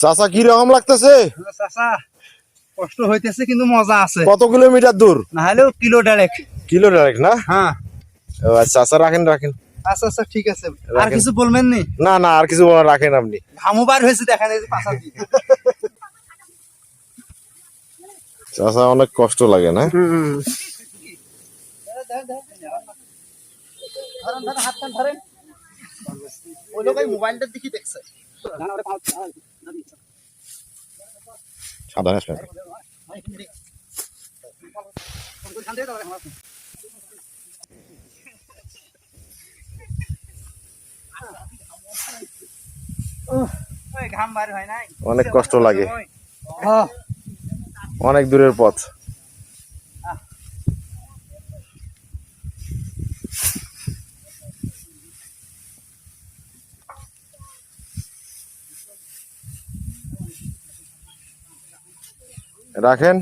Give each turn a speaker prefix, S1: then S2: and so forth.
S1: চাচা কি রকম লাগতেছে?
S2: চাচা কষ্ট হইতেছে কিন্তু মজা আছে।
S1: কত কিলোমিটার দূর?
S2: না হলেও কিলো ডাইরেক্ট।
S1: কিলো ডাইরেক্ট না?
S2: হ্যাঁ
S1: আচ্ছা আচ্ছা, রাখেন রাখেন।
S2: আচ্ছা আচ্ছা ঠিক আছে। আর
S1: রাখেন।
S2: কিছু বলবেন নি?
S1: না না, আর কিছু রাখেন আপনি।
S2: ঘামু বার হয়েছে দেখেন এই যে পাশা দিয়ে।
S1: চাচা অনেক কষ্ট লাগে না?
S2: ওই লোক মোবাইলটার দিকে দেখছে।
S1: সাবধানে আসবেন।
S2: ঘাম বার হয় নাই,
S1: অনেক কষ্ট লাগে,
S2: হ্যাঁ
S1: অনেক দূরের পথ। রাখেন।